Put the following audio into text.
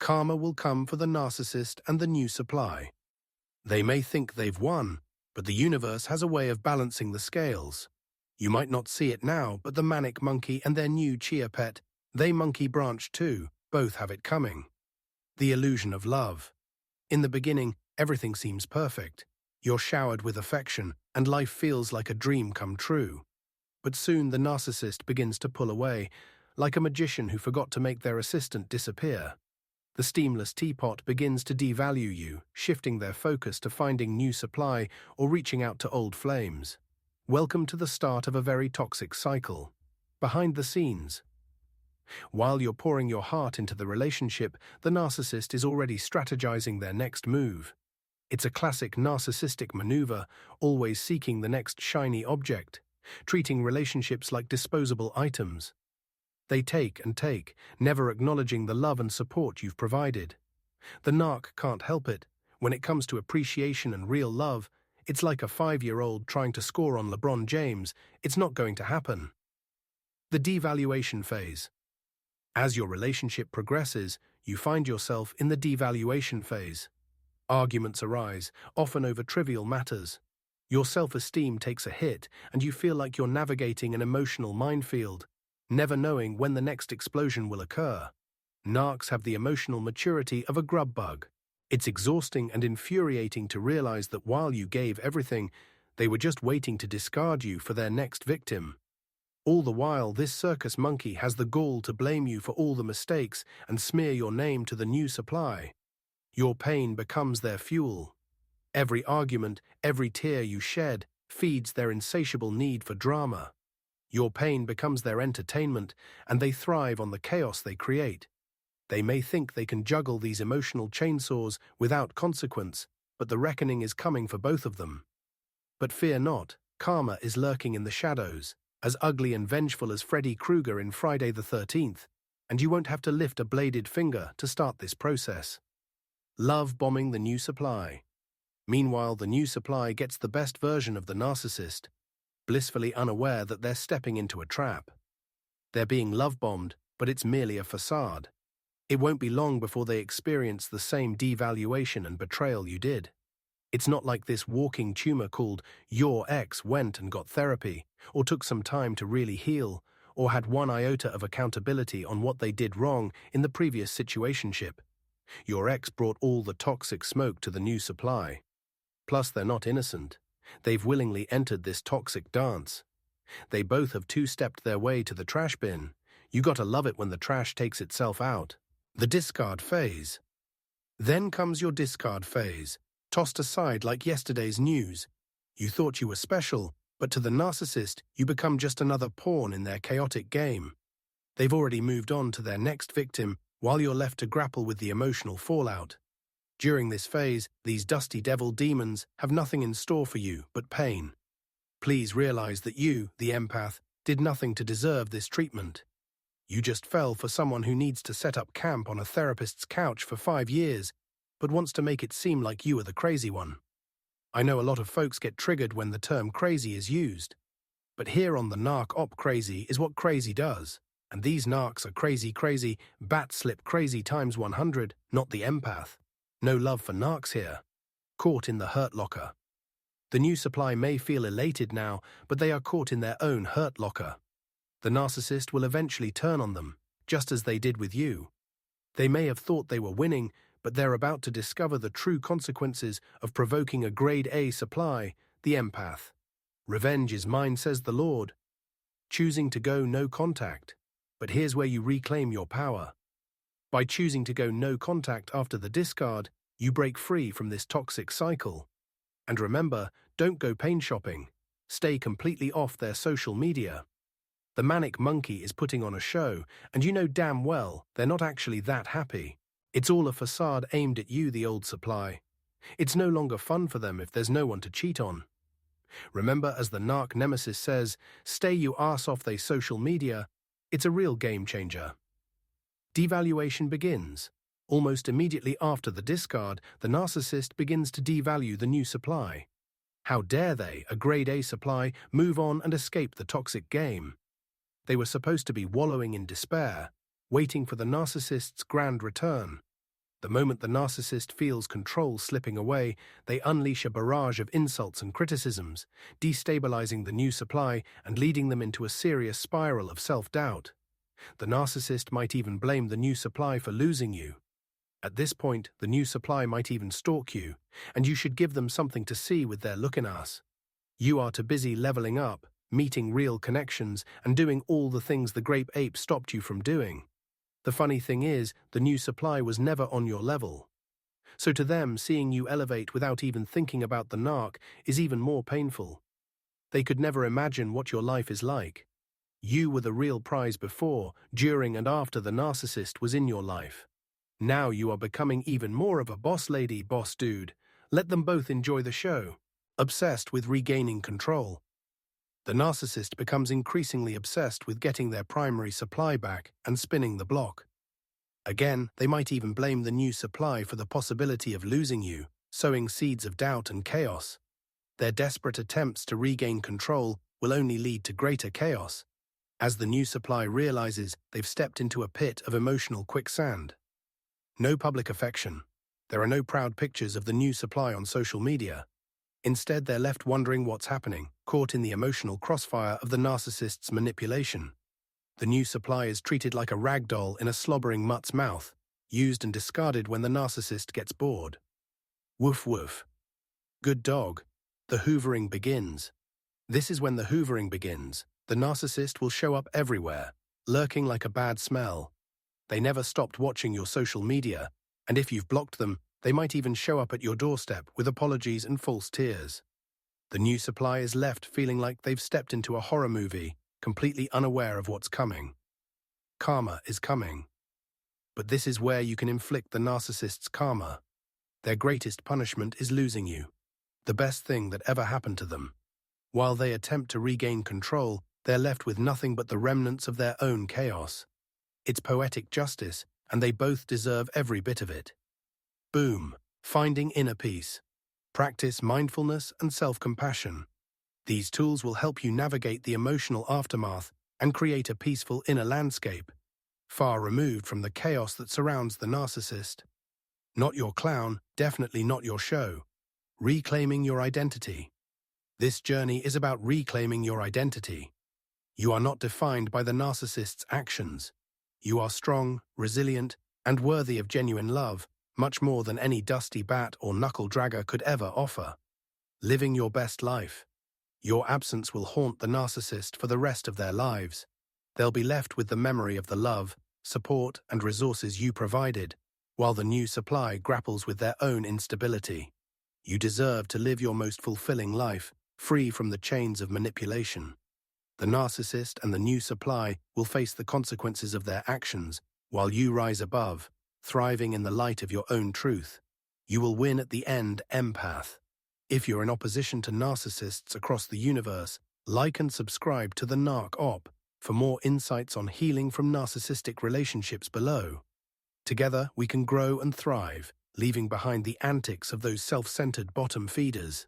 Karma will come for the narcissist and the new supply. They may think they've won, but the universe has a way of balancing the scales. You might not see it now, but the manic monkey and their new chia pet, they monkey branch too, both have it coming. The illusion of love. In the beginning, everything seems perfect. You're showered with affection, and life feels like a dream come true. But soon the narcissist begins to pull away, like a magician who forgot to make their assistant disappear. The steamless teapot begins to devalue you, shifting their focus to finding new supply or reaching out to old flames. Welcome to the start of a very toxic cycle. Behind the scenes. While you're pouring your heart into the relationship, the narcissist is already strategizing their next move. It's a classic narcissistic maneuver, always seeking the next shiny object, treating relationships like disposable items. They take and take, never acknowledging the love and support you've provided. The narc can't help it. When it comes to appreciation and real love, it's like a 5-year-old trying to score on LeBron James. It's not going to happen. The devaluation phase. As your relationship progresses, you find yourself in the devaluation phase. Arguments arise, often over trivial matters. Your self-esteem takes a hit, and you feel like you're navigating an emotional minefield, never knowing when the next explosion will occur. Narcs have the emotional maturity of a grub bug. It's exhausting and infuriating to realize that while you gave everything, they were just waiting to discard you for their next victim. All the while, this circus monkey has the gall to blame you for all the mistakes and smear your name to the new supply. Your pain becomes their fuel. Every argument, every tear you shed, feeds their insatiable need for drama. Your pain becomes their entertainment, and they thrive on the chaos they create. They may think they can juggle these emotional chainsaws without consequence, but the reckoning is coming for both of them. But fear not, karma is lurking in the shadows, as ugly and vengeful as Freddy Krueger in Friday the 13th, and you won't have to lift a bladed finger to start this process. Love bombing the new supply. Meanwhile, the new supply gets the best version of the narcissist, blissfully unaware that they're stepping into a trap. They're being love-bombed, but it's merely a facade. It won't be long before they experience the same devaluation and betrayal you did. It's not like this walking tumor called your ex went and got therapy, or took some time to really heal, or had one iota of accountability on what they did wrong in the previous situationship. Your ex brought all the toxic smoke to the new supply. Plus, they're not innocent. They've willingly entered this toxic dance. They both have two-stepped their way to the trash bin. You gotta love it when the trash takes itself out. The discard phase. Then comes your discard phase, tossed aside like yesterday's news. You thought you were special, but to the narcissist, you become just another pawn in their chaotic game. They've already moved on to their next victim, while you're left to grapple with the emotional fallout. During this phase, these dusty devil demons have nothing in store for you but pain. Please realize that you, the empath, did nothing to deserve this treatment. You just fell for someone who needs to set up camp on a therapist's couch for 5 years, but wants to make it seem like you are the crazy one. I know a lot of folks get triggered when the term crazy is used, but here on the Narc Op Crazy is what crazy does. And these narcs are crazy, bat slip crazy times 100, not the empath. No love for narcs here. Caught in the hurt locker. The new supply may feel elated now, but they are caught in their own hurt locker. The narcissist will eventually turn on them, just as they did with you. They may have thought they were winning, but they're about to discover the true consequences of provoking a grade A supply, the empath. Revenge is mine, says the Lord. Choosing to go no contact. But here's where you reclaim your power. By choosing to go no contact after the discard, you break free from this toxic cycle. And remember, don't go pain shopping. Stay completely off their social media. The manic monkey is putting on a show, and you know damn well they're not actually that happy. It's all a facade aimed at you, the old supply. It's no longer fun for them if there's no one to cheat on. Remember, as the narc nemesis says, stay you arse off they social media. It's a real game changer. Devaluation begins. Almost immediately after the discard, the narcissist begins to devalue the new supply. How dare they, a grade A supply, move on and escape the toxic game? They were supposed to be wallowing in despair, waiting for the narcissist's grand return. The moment the narcissist feels control slipping away, they unleash a barrage of insults and criticisms, destabilizing the new supply and leading them into a serious spiral of self-doubt. The narcissist might even blame the new supply for losing you. At this point, the new supply might even stalk you, and you should give them something to see with their looking ass. You are too busy leveling up, meeting real connections, and doing all the things the grape ape stopped you from doing. The funny thing is, the new supply was never on your level. So to them, seeing you elevate without even thinking about the narc is even more painful. They could never imagine what your life is like. You were the real prize before, during and after the narcissist was in your life. Now you are becoming even more of a boss lady, boss dude. Let them both enjoy the show. Obsessed with regaining control. The narcissist becomes increasingly obsessed with getting their primary supply back and spinning the block. Again, they might even blame the new supply for the possibility of losing you, sowing seeds of doubt and chaos. Their desperate attempts to regain control will only lead to greater chaos, as the new supply realizes they've stepped into a pit of emotional quicksand. No public affection. There are no proud pictures of the new supply on social media. Instead, they're left wondering what's happening, caught in the emotional crossfire of the narcissist's manipulation. The new supply is treated like a rag doll in a slobbering mutt's mouth, used and discarded when the narcissist gets bored. Woof woof. Good dog. The hoovering begins. This is when the hoovering begins. The narcissist will show up everywhere, lurking like a bad smell. They never stopped watching your social media, and if you've blocked them, they might even show up at your doorstep with apologies and false tears. The new supply is left feeling like they've stepped into a horror movie, completely unaware of what's coming. Karma is coming. But this is where you can inflict the narcissist's karma. Their greatest punishment is losing you, the best thing that ever happened to them. While they attempt to regain control, they're left with nothing but the remnants of their own chaos. It's poetic justice, and they both deserve every bit of it. Boom. Finding inner peace. Practice mindfulness and self-compassion. These tools will help you navigate the emotional aftermath and create a peaceful inner landscape, far removed from the chaos that surrounds the narcissist. Not your clown, definitely not your show. Reclaiming your identity. This journey is about reclaiming your identity. You are not defined by the narcissist's actions. You are strong, resilient, and worthy of genuine love, much more than any dusty bat or knuckle-dragger could ever offer. Living your best life. Your absence will haunt the narcissist for the rest of their lives. They'll be left with the memory of the love, support, and resources you provided, while the new supply grapples with their own instability. You deserve to live your most fulfilling life, free from the chains of manipulation. The narcissist and the new supply will face the consequences of their actions, while you rise above, thriving in the light of your own truth. You will win at the end, empath. If you're in opposition to narcissists across the universe, like and subscribe to the Narc Op for more insights on healing from narcissistic relationships below. Together, we can grow and thrive, leaving behind the antics of those self-centered bottom feeders.